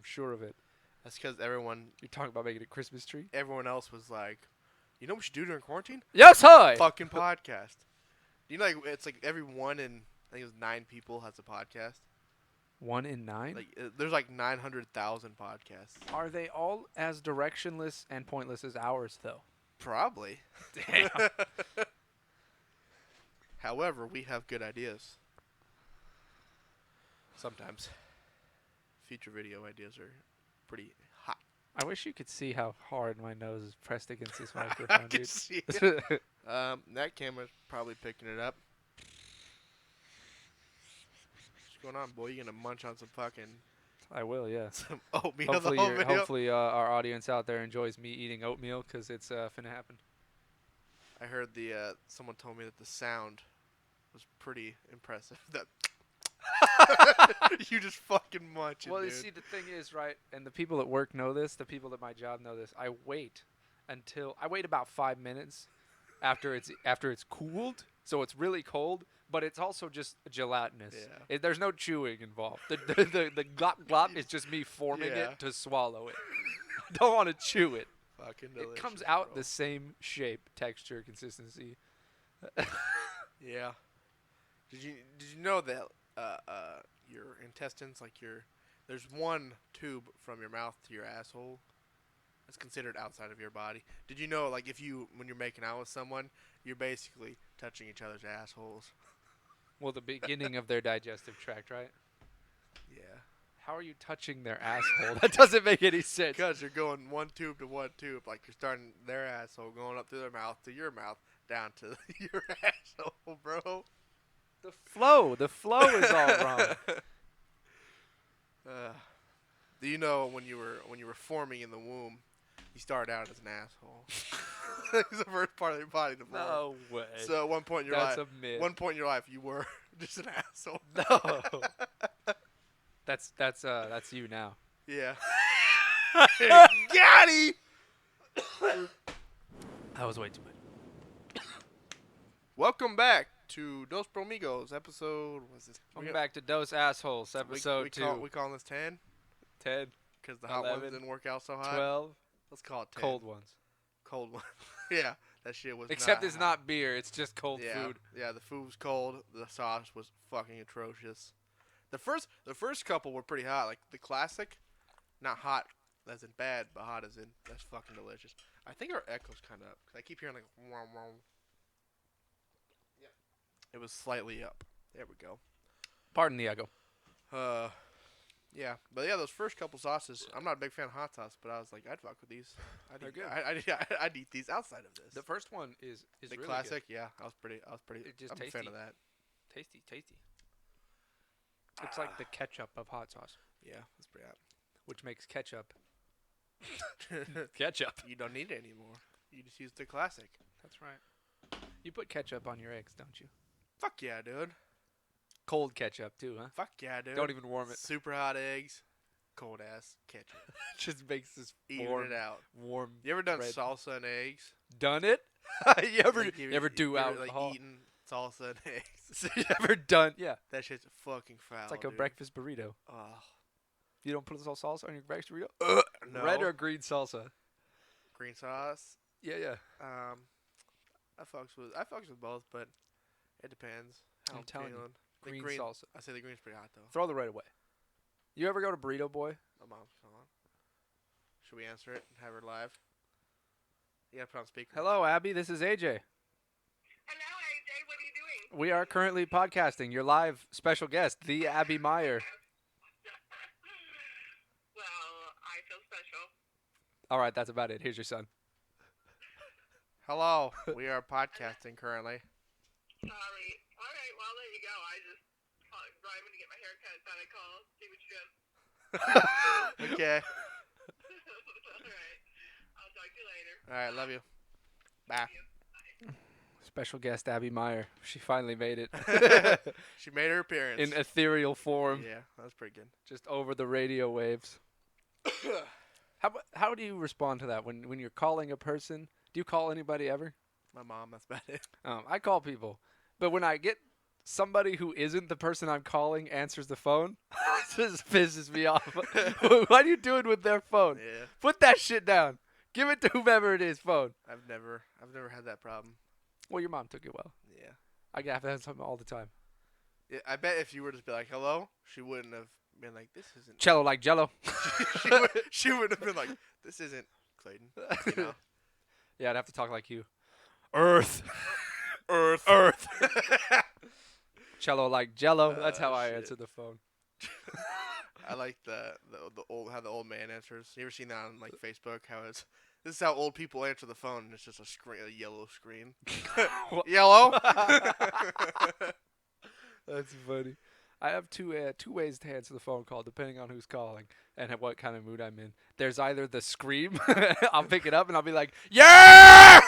I'm sure of it. That's because everyone. You're talking about making a Christmas tree? Everyone else was like, you know what we should do during quarantine? Yes, hi! Fucking podcast. You know, like it's like every one in I think it was 9 people has a podcast. 1 in 9? Like there's like 900,000 podcasts. Are they all as directionless and pointless as ours, though? Probably. Damn. However, we have good ideas. Sometimes. Future video ideas are pretty hot. I wish you could see how hard my nose is pressed against this microphone, I can dude. see it. That camera's probably picking it up. What's going on, boy? You gonna munch on some fucking I will, yeah. some oatmeal the whole video? Hopefully our audience out there enjoys me eating oatmeal, because it's finna happen. I heard someone told me that the sound was pretty impressive. That you just fucking munching, Well, dude. you see, the thing is, right, and the people at work know this, the people at my job know this, I wait about 5 minutes after it's cooled, so it's really cold, but it's also just gelatinous. Yeah. There's no chewing involved. The glop glop is just me forming Yeah. it to swallow it. I don't want to chew it. Fucking delicious, It comes out bro. the same shape, texture, consistency. Yeah. Did you know that your intestines, like there's one tube from your mouth to your asshole that's considered outside of your body. Did you know, like, when you're making out with someone, you're basically touching each other's assholes? Well, the beginning of their digestive tract, right? Yeah. How are you touching their asshole? That doesn't make any sense. Because you're going one tube to one tube, like you're starting their asshole, going up through their mouth to your mouth, down to your asshole, bro. The flow is all wrong. Do you know when you were forming in the womb, you started out as an asshole? It's the first part of your body to form. No way. So at one point in your That's life, a myth. one point in your life, you were just an asshole. No. That's you now. Yeah. Got him! That was way too much. Welcome back to Dos Bromigos, episode, what's this? Welcome back to Dos Assholes, episode 2. We calling this 10? 10, Because the hot 11, ones didn't work out so hot? 12, Let's call it 10. cold ones. Cold one. Yeah, that shit was Except not it's hot. not beer, it's just cold Yeah, food. yeah, the food was cold. The sauce was fucking atrocious. The first couple were pretty hot. Like the classic, not hot as in bad, but hot as in that's fucking delicious. I think our echo's kind of up because I keep hearing like wow wow. Yeah, it was slightly up. There we go. Pardon the echo. Yeah, but yeah, those first couple sauces. I'm not a big fan of hot sauce, but I was like, I'd fuck with these. They're good. I'd eat these outside of this. The first one is the really classic, yeah. I was pretty. It's just I'm a fan tasty. of that. good. Tasty. It's like the ketchup of hot sauce, Yeah, that's pretty hot. which makes ketchup. Ketchup. You don't need it anymore. You just use the classic. That's right. You put ketchup on your eggs, don't you? Fuck yeah, dude. Cold ketchup too, huh? Fuck yeah, dude. Don't even warm it. Super hot eggs, cold ass ketchup. Just makes this Even warm, it out. warm. You ever done bread. salsa and eggs? Done it? you ever Like, you ever do alcohol? Like eating salsa and eggs. you ever done? Yeah. That shit's fucking foul. It's like a dude. breakfast burrito. Ugh. You don't put a little salsa on your breakfast burrito? No. Red or green salsa? green sauce. Yeah. I fucks with both, but it depends. How I'm telling you. feeling. The Green salsa. I say the green's pretty hot though. Throw the red away. You ever go to Burrito Boy? My mom's calling. Should we answer it and have her live? You gotta put on speaker. Hello, Abby. This is AJ. Hello, AJ. What are you doing? We are currently podcasting. Your live special guest, the Abby Meyer. Well, I feel special. All right, that's about it. Here's your son. Hello. We are podcasting currently. Sorry. All right, well, there you go. I just driving to get my hair cut. Thought I'd call, see what you're doing. Okay. All right. I'll talk to you later. All right. Love you. Bye. Special guest Abby Meyer. She finally made it. She made her appearance. In ethereal form. Yeah, that was pretty good. Just over the radio waves. How do you respond to that when you're calling a person? Do you call anybody ever? My mom, that's about it. I call people, but when I get somebody who isn't the person I'm calling answers the phone, this pisses me off. What are you doing with their phone? Yeah. Put that shit down. Give it to whomever it is. Phone. I've never had that problem. Well, your mom took it well. Yeah. I have that something all the time. Yeah, I bet if you were to be like, hello, she wouldn't have been like, this isn't. Cello like Jello. she would have been like, this isn't Klayton. You know? Yeah, I'd have to talk like you. Earth. Earth. Earth. Cello like Jello. That's how I shit. answer the phone. I like the old how the old man answers. You ever seen that on like Facebook? How it's this is how old people answer the phone. And it's just a yellow screen. Yellow. That's funny. I have two ways to answer the phone call depending on who's calling and what kind of mood I'm in. There's either the scream, I'll pick it up and I'll be like, yeah!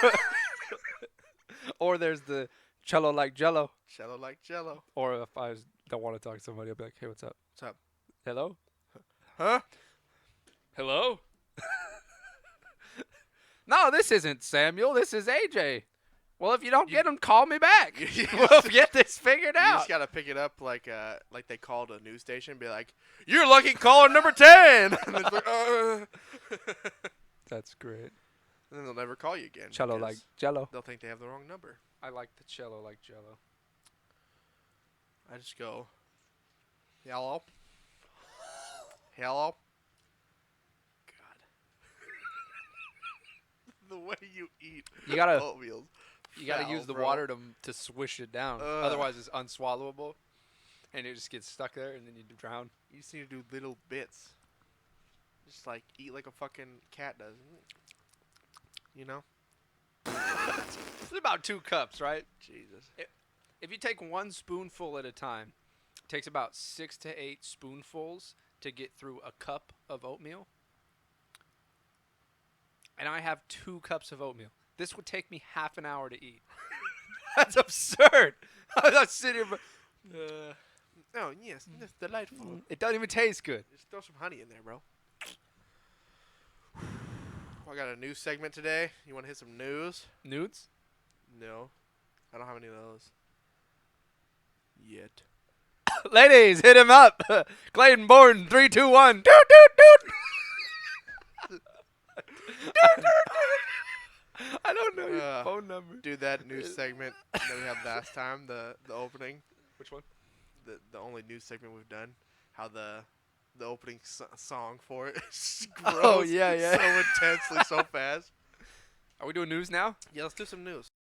Or there's the cello like Jello. Cello like Jello. Or if I don't want to talk to somebody, I'll be like, hey, what's up? What's up? Hello? Huh? Hello? No, this isn't Samuel. This is AJ. Well, if you don't get him, call me back. We'll get this figured You out. just gotta pick it up like they called a news station and be like, you're lucky caller number 10. And it's like, That's great. And then they'll never call you again. Cello like because Jello. they'll think they have the wrong number. I like the cello like Jello. I just go, hello? Hello? God. The way you eat You gotta oatmeal. you gotta use the bro. water to swish it down. Ugh. Otherwise, it's unswallowable, and it just gets stuck there, and then you drown. You just need to do little bits. Just like eat like a fucking cat does. You know? It's about 2 cups, right? Jesus. If you take 1 spoonful at a time, it takes about 6 to 8 spoonfuls to get through a cup of oatmeal. And I have 2 cups of oatmeal. This would take me half an hour to eat. That's absurd. I'm not sitting here. Oh, yes. That's delightful. It doesn't even taste good. Just throw some honey in there, bro. I got a news segment today. You want to hit some news? Nudes? No. I don't have any of those. Yet. Ladies, hit him up. Klayton Born 3, 2, 1. Doot, doot, doot. I don't know your phone number. Dude, that news segment that we had last time, the opening, Which one? the only news segment we've done, how the opening song for it grows Oh, yeah. so intensely, so fast. Are we doing news now? Yeah, let's do some news.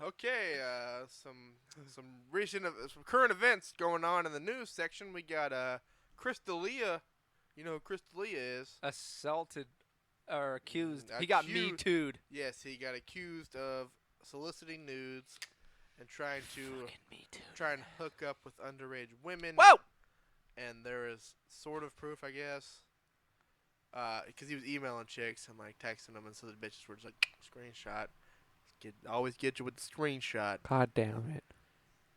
Okay, some recent some current events going on in the news section. We got Chris D'Elia. You know who Chris D'Elia is? Assaulted or accused. He got Me Too'd. Yes, he got accused of soliciting nudes and trying to Me Too. try and hook up with underage women. Whoa! And there is sort of proof, I guess. Because he was emailing chicks and like texting them, and so the bitches were just like screenshot. Always get you with the screenshot. God damn it.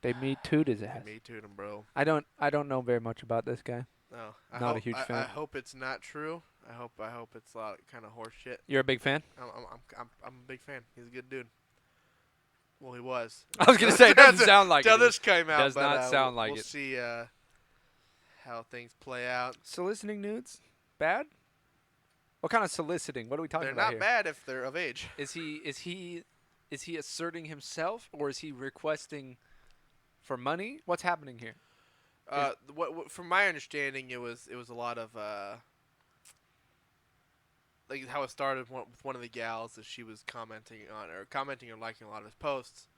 They Me Too'd his ass. Me too, them, bro. I don't know very much about this guy. No, Not a huge fan. I hope it's not true. I hope it's a lot of kind of horse shit. You're a big fan? I'm a big fan. He's a good dude. Well, he was. I was gonna say it doesn't sound like Till it. this came out, Does but, not sound like we'll it. see how things play out. Soliciting nudes? Bad? What kind of soliciting? What are we talking They're about not here? bad if they're of age. Is he asserting himself, or is he requesting for money? What's happening here? What from my understanding, it was a lot of like how it started with one of the gals that she was commenting or liking a lot of his posts,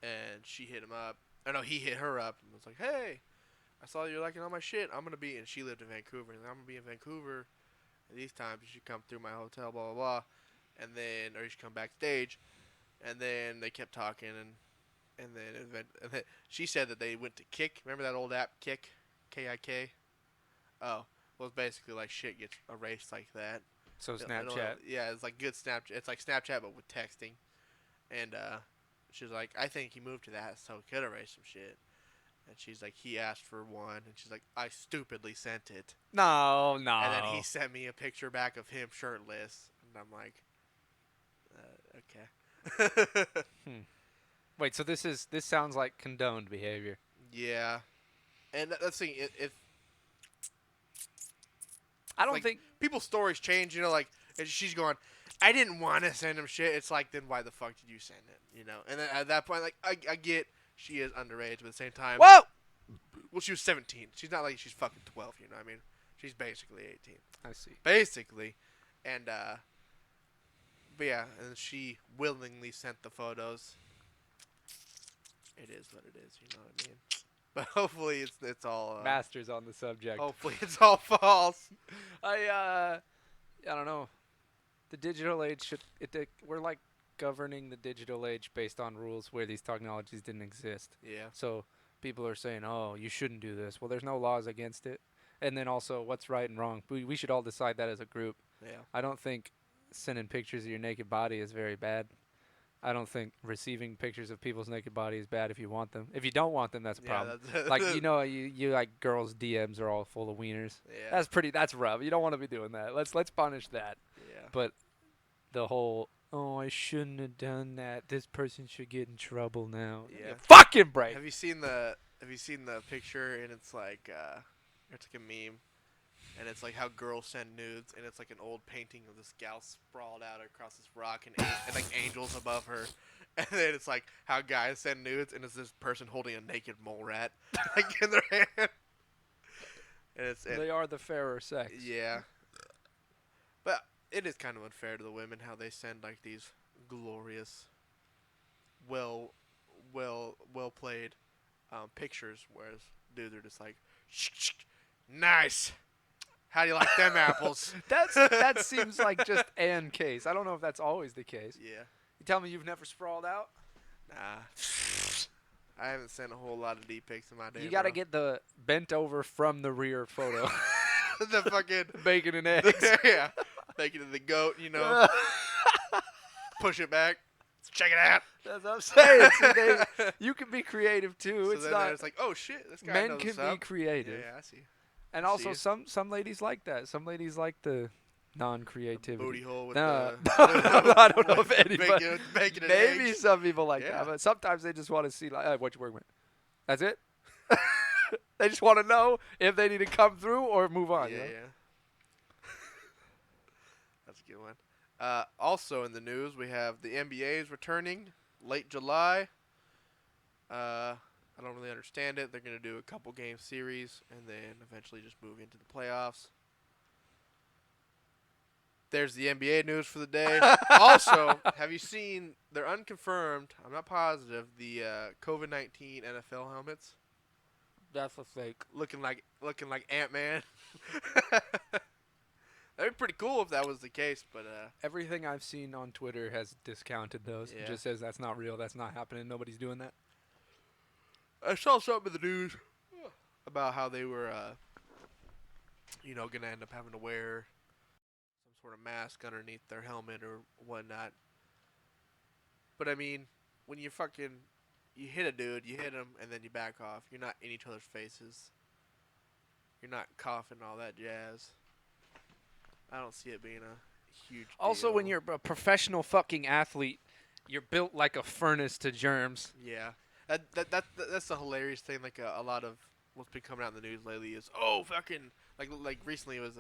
and she hit him up. I know he hit her up and was like, "Hey, I saw you're liking all my shit. I'm gonna be," and she lived in Vancouver. And I'm gonna be in Vancouver at these times. You should come through my hotel, blah blah blah, and then you should come backstage. And then they kept talking, and then she said that they went to Kik. Remember that old app, Kik? K-I-K? Oh, well, it's basically like shit gets erased like that. So I don't know. Snapchat. Yeah, it's like good Snapchat. It's like Snapchat, but with texting. And she was like, I think he moved to that so he could erase some shit. And she's like, he asked for one, and she's like, I stupidly sent it. No. And then he sent me a picture back of him shirtless, and I'm like, okay. Wait, so this sounds like condoned behavior. Yeah, and that's the thing. If I don't like, think people's stories change, you know, like if she's going, I didn't want to send him shit. It's like, then why the fuck did you send it? You know, and then at that point, like I get she is underage, but at the same time, Whoa! well, she was 17. She's not like she's fucking 12. You know what I mean? She's basically 18. I see. Basically, and but yeah, and she willingly sent the photos. It is what it is, you know what I mean? But hopefully it's all Masters on the subject. hopefully it's all false. I don't know. The digital age we're like governing the digital age based on rules where these technologies didn't exist. Yeah. So people are saying, "Oh, you shouldn't do this." Well, there's no laws against it. And then also, what's right and wrong? We should all decide that as a group. Yeah. I don't think sending pictures of your naked body is very bad. I don't think receiving pictures of people's naked body is bad if you want them. If you don't want them, that's a problem. That's Like, you know, you like girls' DMs are all full of wieners. Yeah. That's rough. You don't want to be doing that. Let's punish that. Yeah. But the whole, oh, I shouldn't have done that. This person should get in trouble now. Yeah. Fucking break. Have you seen the picture, and it's like a meme, and it's like how girls send nudes, and it's like an old painting of this gal sprawled out across this rock, and like angels above her, and then it's like how guys send nudes, and it's this person holding a naked mole rat like in their hand, and They are the fairer sex. yeah, but it is kind of unfair to the women how they send like these glorious, well played pictures, whereas dudes are just like, nice. How do you like them apples? That seems like just an case. I don't know if that's always the case. Yeah. You tell me you've never sprawled out? Nah. I haven't sent a whole lot of deep pics in my day. You got to get the bent over from the rear photo. the fucking bacon and eggs. yeah. Making it the goat, you know. Push it back. Check it out. That's what I'm saying. See, you can be creative too. So It's then not. it's like, oh shit, this guy Men knows can what's be up. creative, Yeah, I see. and I also see. some ladies like that. Some ladies like the non-creativity. Booty hole with No, the I don't know if anybody. Bacon and Maybe eggs. some people like Yeah. that, but sometimes they just want to see like, what you working with. That's it. They just want to know if they need to come through or move on. Yeah, you know? yeah. That's a good one. Also in the news, we have the NBA is returning late July. I don't really understand it. They're going to do a couple game series and then eventually just move into the playoffs. There's the NBA news for the day. Also, have you seen, they're unconfirmed, I'm not positive, the COVID-19 NFL helmets? That's a fake. Looking like Ant-Man. That'd be pretty cool if that was the case, but Everything I've seen on Twitter has discounted those. It Yeah. just says that's not real. That's not happening. Nobody's doing that. I saw something in the news about how they were, gonna end up having to wear some sort of mask underneath their helmet or whatnot. But I mean, when you hit a dude, you hit him, and then you back off. You're not in each other's faces. You're not coughing all that jazz. I don't see it being a huge Also, when deal. you're a professional fucking athlete, you're built like a furnace to germs. Yeah, that's the hilarious thing. Like a lot of what's been coming out in the news lately is fucking like recently it was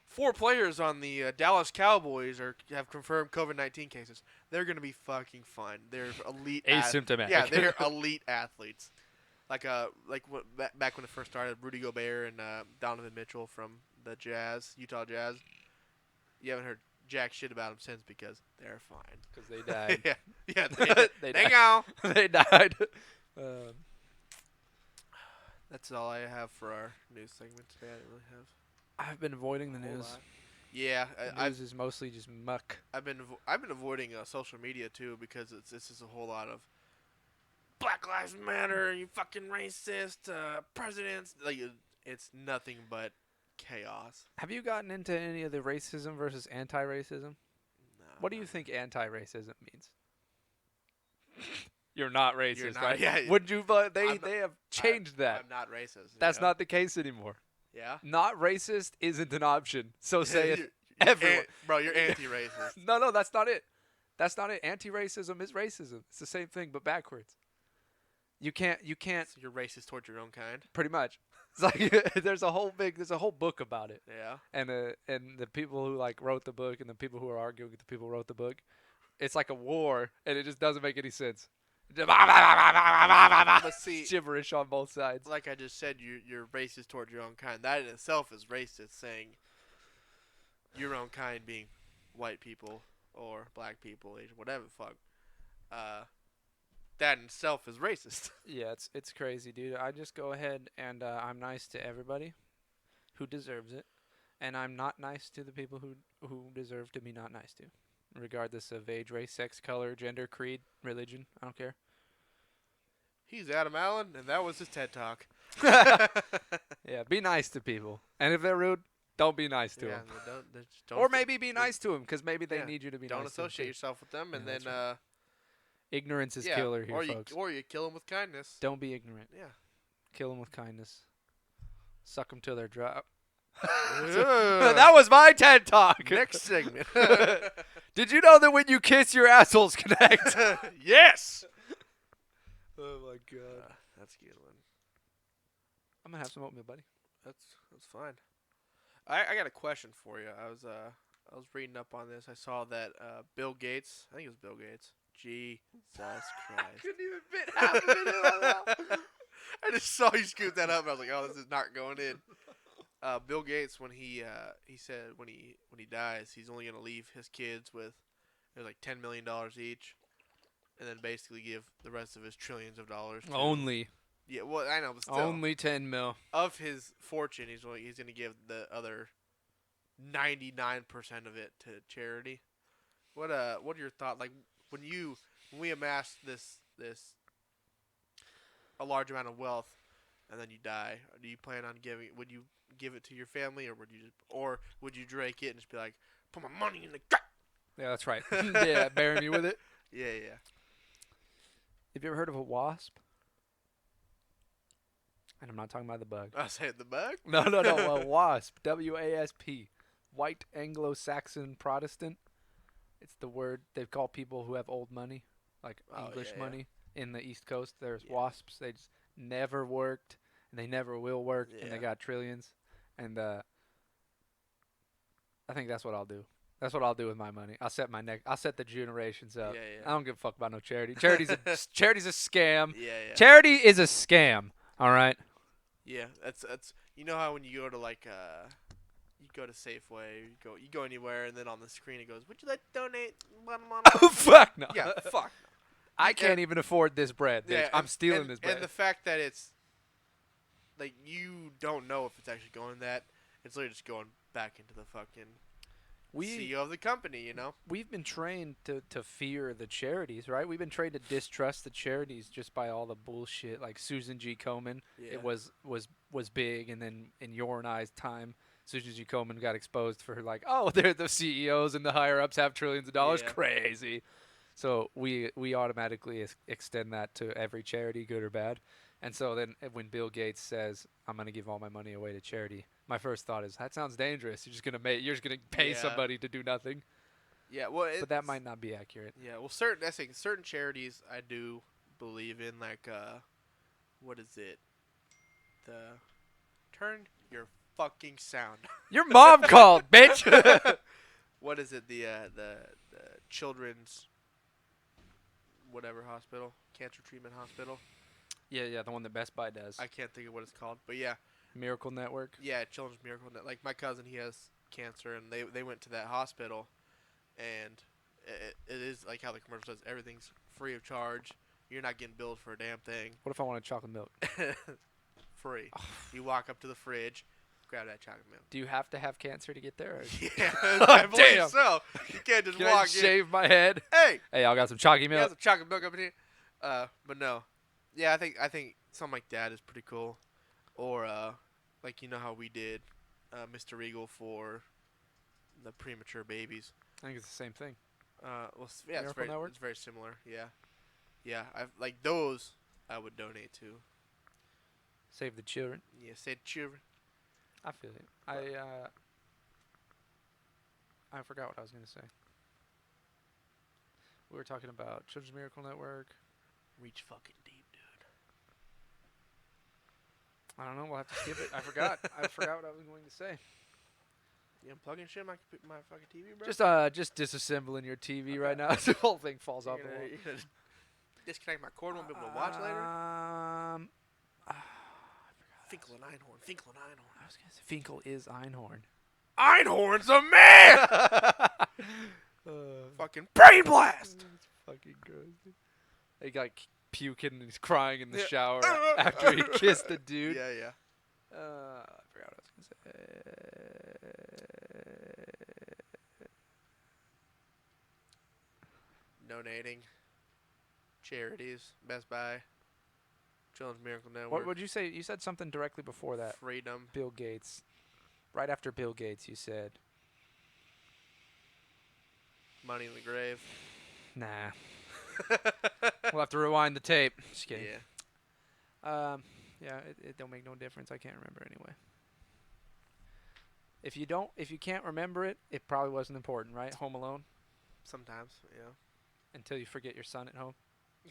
4 players on the Dallas Cowboys have confirmed COVID-19 cases. They're gonna be fucking fun. They're elite. Asymptomatic. Yeah, they're elite athletes. Back when it first started, Rudy Gobert and Donovan Mitchell from the Utah Jazz. You haven't heard jack shit about them since because they're fine. Because they died. yeah, They they died. go. They died. That's all I have for our news segment today. I didn't really have I've been avoiding the a whole news. lot. Yeah, The news is mostly just muck. I've been avoiding social media too because this is a whole lot of Black Lives Matter. You fucking racist presidents. Like it's nothing but chaos. Have you gotten into any of the racism versus anti-racism? No, What do you think anti-racism means? you're not racist, not- right? yeah. Would you? But they I'm not- have changed that. I'm not racist. That's you know? not the case anymore. Yeah. Not racist isn't an option. So say it. You're Everyone. bro, you're anti-racist. No, that's not it. That's not it. Anti-racism is racism. It's the same thing, but backwards. You can't. So you're racist towards your own kind. Pretty much. It's like there's a whole book about it. Yeah. And the people who like wrote the book and the people who are arguing with the people who wrote the book, it's like a war, and it just doesn't make any sense. But see, Gibberish on both sides. like I just said, you're racist towards your own kind. That in itself is racist, saying your own kind being white people or black people, Asian, whatever the fuck. That in itself is racist. Yeah, it's crazy, dude. I just go ahead and I'm nice to everybody who deserves it, and I'm not nice to the people who deserve to be not nice to, regardless of age, race, sex, color, gender, creed, religion. I don't care. He's Adam Allen, and that was his TED Talk. Yeah, be nice to people, and if they're rude, don't be nice to them. Don't Or maybe be nice to them, because maybe they yeah, need you to be don't nice to them. associate yourself with them, and Yeah, then that's Ignorance is yeah, killer here, or folks. you kill them with kindness. Don't be ignorant. Yeah. Kill them with kindness. Suck them till they're dry. Ugh. That was my TED Talk. Next segment. Did you know that when you kiss, your assholes connect? Yes. Oh my god. That's a good one. I'm gonna have some oatmeal, buddy. That's fine. I got a question for you. I was reading up on this. I saw that Bill Gates. I think it was Bill Gates. Jesus Christ. Couldn't even fit half of it in that. I just saw you scoop that up. And I was like, oh, this is not going in. Bill Gates, when he said when he dies, he's only gonna leave his kids with it was like $10 million each, and then basically give the rest of his trillions of dollars. To, Only. Yeah, well, I know, but still, Only 10 mil. of his fortune, he's gonna give the other 99% of it to charity. What are your thoughts? Like when we amass this a large amount of wealth, and then you die, do you plan on would you give it to your family, or would you drink it and just be like, put my money in the gut? Yeah, that's right. Yeah, bury me with it. Yeah, yeah. Have you ever heard of a wasp? And I'm not talking about the bug. I said the bug. No, a wasp. W-A-S-P. White Anglo-Saxon Protestant. It's the word they call people who have old money, like English yeah. money in the East Coast. There's Yeah. wasps. They just never worked, and they never will work, and they Yeah. got trillions. And I think that's what I'll do. That's what I'll do with my money. I'll set the generations up. Yeah, yeah. I don't give a fuck about no charity. Charity's a scam. Yeah, yeah. Charity is a scam. All right. Yeah, that's you know how when you go to like you go to Safeway, you go anywhere, and then on the screen it goes, "Would you like to donate?" Oh fuck no. Yeah, fuck. I can't even afford this bread. Bitch. Yeah, I'm stealing this bread. And the fact that it's like you don't know if it's actually going that, it's literally just going back into the fucking CEO of the company, you know? We've been trained to fear the charities, right? We've been trained to distrust the charities just by all the bullshit. Like Susan G. Komen, Yeah. it was big, and then in your and I's time, Susan G. Komen got exposed for like, oh, they're the CEOs and the higher ups have trillions of dollars. Yeah. Crazy. So we automatically extend that to every charity, good or bad. And so then when Bill Gates says, I'm going to give all my money away to charity, my first thought is, that sounds dangerous. You're just going to pay Yeah. somebody to do nothing. Yeah, well, But that might not be accurate. Yeah, well, certain charities I do believe in, like what is it? Turn your fucking sound. Your mom called, bitch. What is it? The children's whatever hospital, cancer treatment hospital. Yeah, the one that Best Buy does. I can't think of what it's called, but yeah, Miracle Network. yeah, Children's Miracle Net. Like my cousin, he has cancer, and they went to that hospital, and it is like how the commercial says, everything's free of charge. You're not getting billed for a damn thing. What if I wanted chocolate milk? Free. You walk up to the fridge, grab that chocolate milk. Do you have to have cancer to get there? Or Yeah, I believe Damn. so. You can't just can I walk in. shave my head? Hey, Hey, I got some chocolate you milk. got some chocolate milk up in here. But no. Yeah, I think something like that is pretty cool. Or like you know how we did Mr. Eagle for the premature babies. I think it's the same thing. Well, yeah, Miracle Network? it's very similar. Yeah. Yeah, I've like those. I would donate to. Save the children. Yeah, said children. I feel it. I forgot what I was gonna say. We were talking about Children's Miracle Network. Reach fucking deep, dude. I don't know. We'll have to skip it. I forgot. I forgot what I was going to say. You unplugging shit my fucking TV, bro? Just disassembling your TV Okay. right now. The whole thing falls You're off the gonna, wall. you're gonna disconnect my cord. Won't be able to watch later. Finkel and Einhorn. Finkel and Einhorn. I was gonna say Finkel is Einhorn. Einhorn's a man. Fucking brain blast. It's fucking gross. Dude. He got puking and he's crying in the Yeah. shower after he kissed the dude. Yeah, yeah. I forgot what I was gonna say. Donating. Charities. Best Buy. Children's Miracle Network. What would you say? You said something directly before that. Freedom. Bill Gates. Right after Bill Gates, you said, Money in the grave. "Nah." We'll have to rewind the tape. Just kidding. Yeah. Yeah, it don't make no difference. I can't remember anyway. If you can't remember it, it probably wasn't important, right? Home Alone, Sometimes, yeah. until you forget your son at home.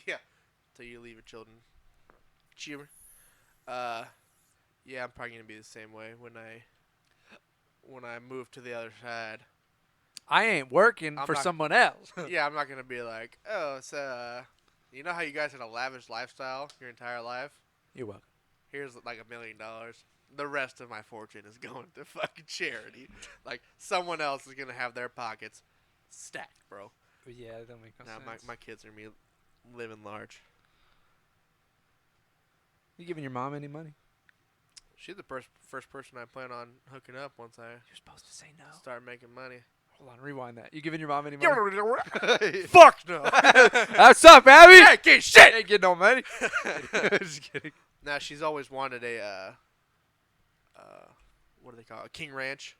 Yeah. Till you leave your children. Cheer. Yeah, I'm probably gonna be the same way when I move to the other side. I ain't working I'm for not- someone else. Yeah, I'm not gonna be like, oh, so you know how you guys had a lavish lifestyle your entire life? You're welcome. Here's like $1 million. The rest of my fortune is going to fucking charity. Like someone else is gonna have their pockets stacked, bro. But yeah, that don't make no Now sense. my kids are me living large. You giving your mom any money? She's the first person I plan on hooking up once I You're supposed to say no. start making money. Hold on, rewind that. You giving your mom any money? Fuck no. What's up, Abby? Yeah, get shit. Ain't getting no money. Just kidding. Now she's always wanted a what do they call it? A King Ranch.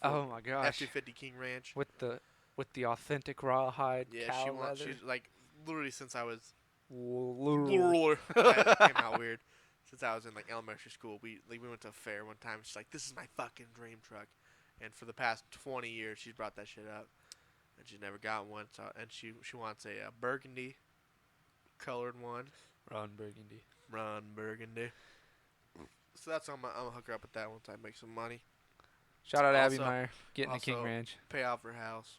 Oh my gosh. F-250 King Ranch. With the authentic rawhide Yeah, cow she wants. leather. She's like literally since I was Literally. that came out weird. Since I was in like elementary school, we went to a fair one time. She's like, "This is my fucking dream truck," and for the past 20 years, she's brought that shit up, and she's never got one. So, and she wants a burgundy colored one. Ron Burgundy. Ron Burgundy. So that's I'm gonna hook her up with that once I make some money. Shout out Abby Also- Meyer getting a King also- Ranch. Pay off her house.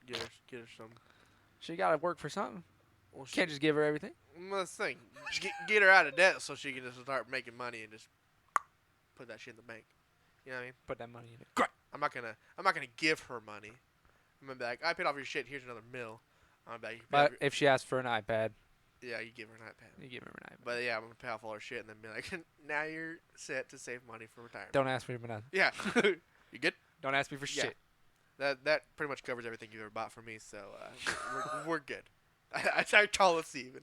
Get her some. She got to work for something. Well, Can't just give her everything. Let's think. Get her out of debt so she can just start making money and just put that shit in the bank. You know what I mean? Put that money in it. I'm not gonna give her money. I'm gonna be like, I paid off your shit. Here's another mill. I'm gonna be like, you pay off But if she asks for an iPad, yeah, you give her an iPad. you give her an iPad. But yeah, I'm gonna pay off all her shit and then be like, now you're set to save money for retirement. Don't ask me for nothing. Yeah. You good? Don't ask me for Yeah. shit. That pretty much covers everything you've ever bought for me. So we're good. I call us even.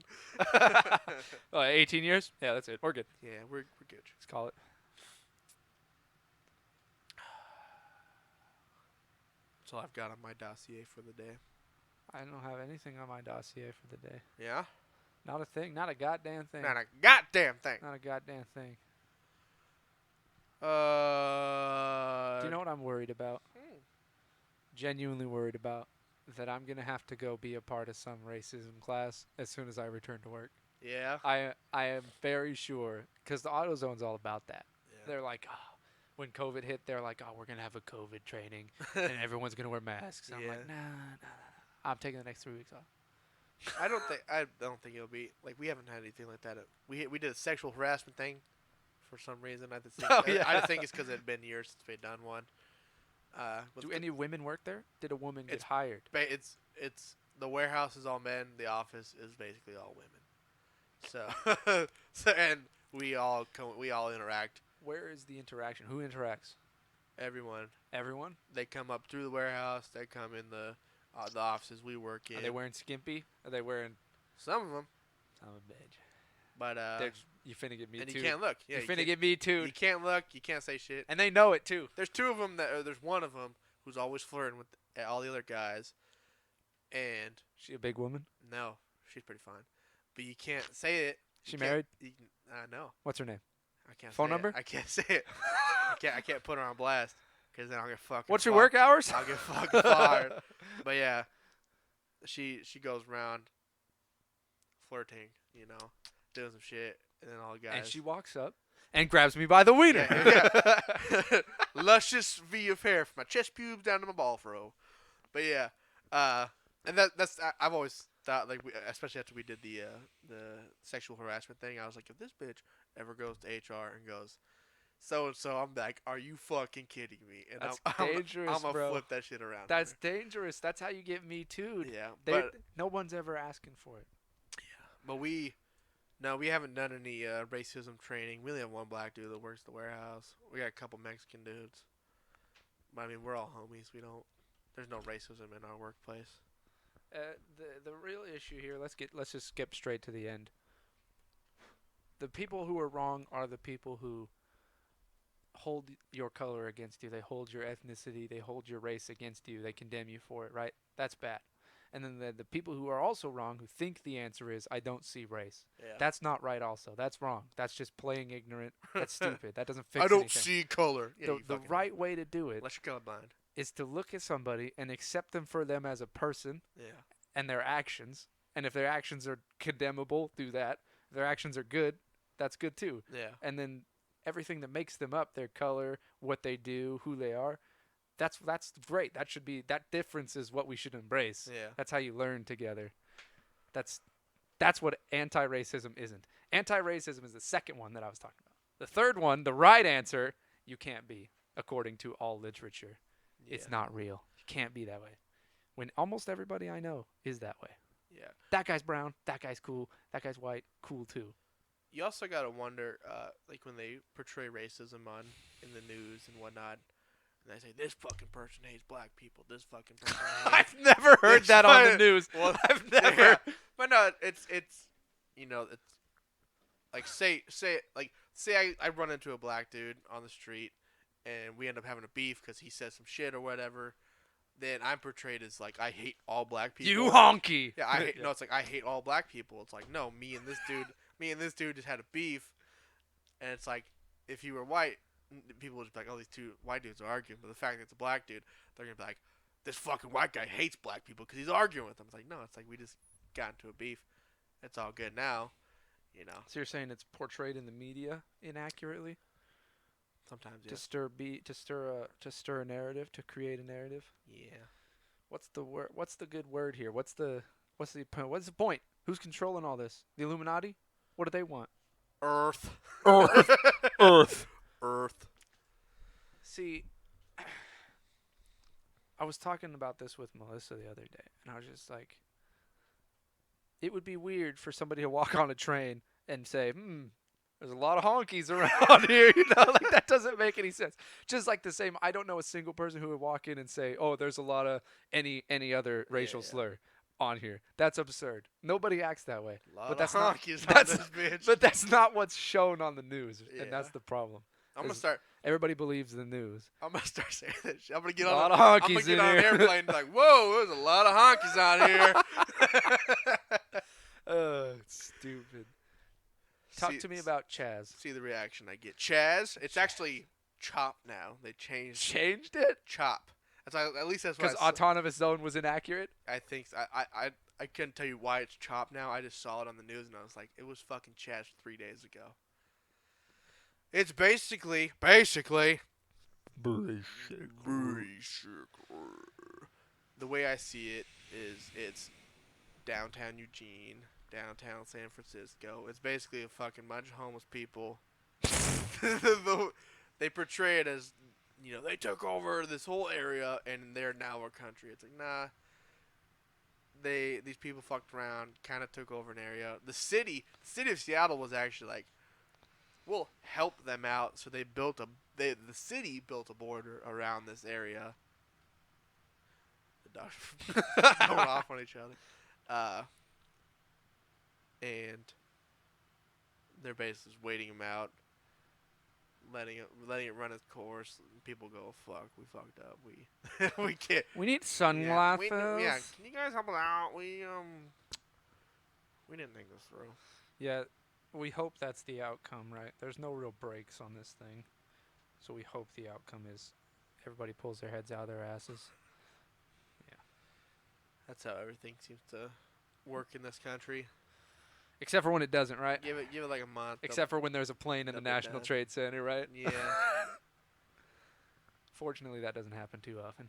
18 years? Yeah, that's it. We're good. Yeah, we're good. Let's call it. That's all I've got on my dossier for the day. I don't have anything on my dossier for the day. Yeah? Not a thing. Not a goddamn thing. Not a goddamn thing. Not a goddamn thing. Do Do you know what I'm worried about? Hmm. Genuinely worried about. That I'm going to have to go be a part of some racism class as soon as I return to work. Yeah. I am very sure. Because the AutoZone's all about that. Yeah. They're like, oh, when COVID hit, they're like, oh, we're going to have a COVID training. And everyone's going to wear masks. And I'm like, Yeah. nah. I'm taking the next 3 weeks off. I don't think it'll be like we haven't had anything like that. We did a sexual harassment thing for some reason. I just think, Oh, yeah. I just think it's because it had been years since we'd done one. Do any women work there? Did a woman get It's- hired? It's the warehouse is all men. The office is basically all women. So and we all interact. Where is the interaction? Who interacts? Everyone. Everyone? They come up through the warehouse. They come in the offices we work in. Are they wearing skimpy? Are they wearing Some of them, some bitch? but You finna get me and too. you can't look. Yeah, you you finna can't- get me too. You can't look. You can't say shit. And they know it too. There's two of them there's one of them who's always flirting with all the other guys, and She a big woman? no, she's pretty fine. but you can't say it. She married? No. What's her name? I can't. Phone say number? It. I can't say it. I can't put her on blast because then I'll get fucking. What's your work hours? I'll get fucking fired. But yeah, she goes around flirting, doing some shit, and then all the guys. And she walks up and grabs me by the wiener. Yeah. Luscious V of hair from my chest pubes down to my ball furrow. But yeah, and that's I've always thought, like, especially after we did the sexual harassment thing, I was like, if this bitch ever goes to HR and goes, so and so, I'm like, are you fucking kidding me? And That's I'm dangerous, gonna bro. flip that shit around. That's dangerous. That's how you get me too. Yeah, but no one's ever asking for it. But we haven't done any racism training. We only have one black dude that works the warehouse. We got a couple Mexican dudes. But I mean, we're all homies. There's no racism in our workplace. The real issue here. Let's just skip straight to the end. The people who are wrong are the people who hold your color against you. They hold your ethnicity. They hold your race against you. They condemn you for it. Right? That's bad. And then the people who are also wrong, who think the answer is, I don't see race. Yeah. That's not right also. That's wrong. That's just playing ignorant. That's stupid. That doesn't fix I don't anything. see color. Yeah, The right way to do it unless you're colorblind. is to look at somebody and accept them for them as a person Yeah. and their actions. And if their actions are condemnable, do that. If their actions are good, that's good too. Yeah. And then everything that makes them up, their color, what they do, who they are, that's great. That difference is what we should embrace. Yeah. That's how you learn together. That's what anti-racism isn't. Anti-racism is the second one that I was talking about. The third one, the right answer, you can't be, according to all literature. Yeah. It's not real. You can't be that way. When almost everybody I know is that way. Yeah. That guy's brown. That guy's cool. That guy's white. Cool too. You also gotta wonder, like when they portray racism in the news and whatnot, and they say this fucking person hates black people. This fucking person. I've never heard that on the news. Well, I've never. Yeah. But no, it's it's like say I run into a black dude on the street, and we end up having a beef because he says some shit or whatever. Then I'm portrayed as like I hate all black people. You honky. Yeah, I hate. No, it's like I hate all black people. It's like no, me and this dude just had a beef, and it's like if you were white, people would just be like, oh, these two white dudes are arguing. But the fact that it's a black dude, they're gonna be like, this fucking white guy hates black people because he's arguing with them. It's like no, it's like we just got into a beef. It's all good now, So you're saying it's portrayed in the media inaccurately Sometimes, yeah. to stir a narrative, to create a narrative. Yeah. What's the word? What's the good word here? What's the point? Who's controlling all this? The Illuminati? What do they want? Earth. Earth. Earth. See, I was talking about this with Melissa the other day, and I was just like, it would be weird for somebody to walk on a train and say, there's a lot of honkies around here, like that doesn't make any sense. Just like the same, I don't know a single person who would walk in and say, oh, there's a lot of any other racial slur on here. That's absurd. Nobody acts that way. But that's not honkies on this bitch. But that's not what's shown on the news, and that's the problem. I'm gonna start. Everybody believes the news. I'm gonna start saying that shit. I'm gonna get a on. Lot of I'm honkies gonna get in on an here. airplane like, whoa, there's a lot of honkies out here. Stupid. Talk to me about Chaz. See the reaction I get. Chaz. It's actually Chop now. They changed it. Chop. At least that's what. Because autonomous zone was inaccurate. I think so. I couldn't tell you why it's Chop now. I just saw it on the news and I was like, it was fucking Chaz 3 days ago. It's basically. The way I see it is it's downtown Eugene, downtown San Francisco. It's basically a fucking bunch of homeless people. They portray it as, they took over this whole area and they're now our country. It's like, nah. These people fucked around, kind of took over an area. The city of Seattle was actually like, we'll help them out. So the city built a border around this area. The dogs are going off on each other. And they're basically just waiting him out, letting it run its course. People go, fuck, we fucked up. We can't. We need sunglasses. Yeah, can you guys help us out? We We didn't think this through. Yeah, we hope that's the outcome, right? There's no real breaks on this thing. So we hope the outcome is everybody pulls their heads out of their asses. That's how everything seems to work in this country. Except for when it doesn't, right? Give it like a month. Except for when there's a plane in the they'll be National done. Trade Center, right? Yeah. Fortunately, that doesn't happen too often.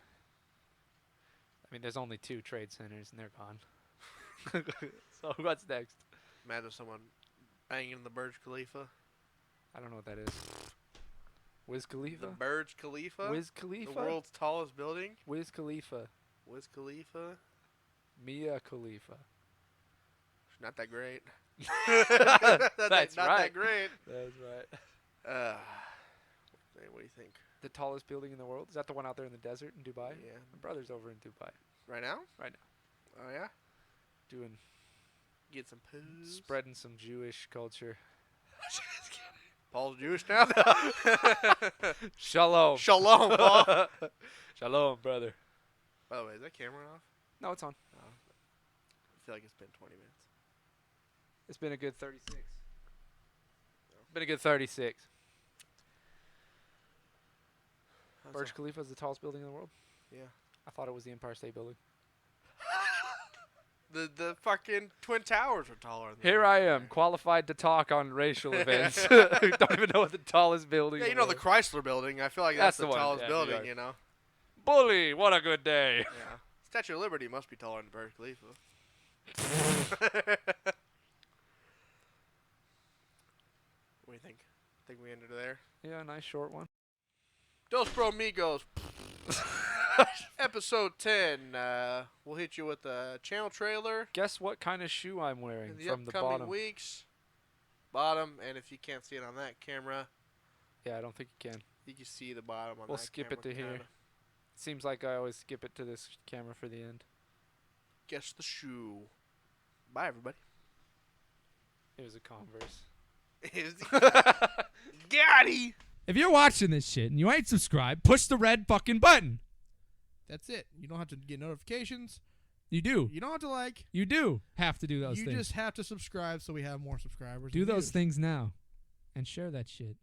I mean, there's only 2 trade centers, and they're gone. So what's next? Imagine someone banging the Burj Khalifa. I don't know what that is. Wiz The Khalifa? Burj Khalifa. Wiz The Khalifa? world's tallest building. Wiz Khalifa. Wiz Khalifa. Mia Khalifa. It's not that great. That's not right. that great. That's right. What do you think? The tallest building in the world? Is that the one out there in the desert in Dubai? Yeah. My brother's over in Dubai Right now? Right now. Oh yeah. Doing, Get some poos. spreading some Jewish culture. Paul's Jewish now. Shalom. Shalom, Paul. Shalom, brother. By the way, is that camera off? No, it's on. I feel like it's been 20 minutes. It's been a good 36. Been a good 36. That's Burj Khalifa is the tallest building in the world? Yeah. I thought it was the Empire State Building. The fucking Twin Towers are taller than Here that. I am, qualified to talk on racial events. Don't even know what the tallest building Yeah, in you know the world. Chrysler Building. I feel like that's the the one, tallest yeah, building, you're you know. Bully, what a good day. Yeah. Statue of Liberty must be taller than Burj Khalifa. What do you think? Think we ended there? Yeah, nice short one. Dos Bromigos. Episode 10. We'll hit you with a channel trailer Guess what kind of shoe I'm wearing in the from the upcoming bottom? weeks. Bottom, and if you can't see it on that camera, Yeah, I don't think you can. you can see the bottom on We'll that skip camera. it to here. kinda. Seems like I always skip it to this camera for the end. Guess the shoe. Bye, everybody. It was a Converse. Daddy! If you're watching this shit and you ain't subscribed, push the red fucking button. That's it. You don't have to get notifications. You do. You don't have to like. You do have to do those You things. just have to subscribe so we have more subscribers. Do and those views. things now and share that shit.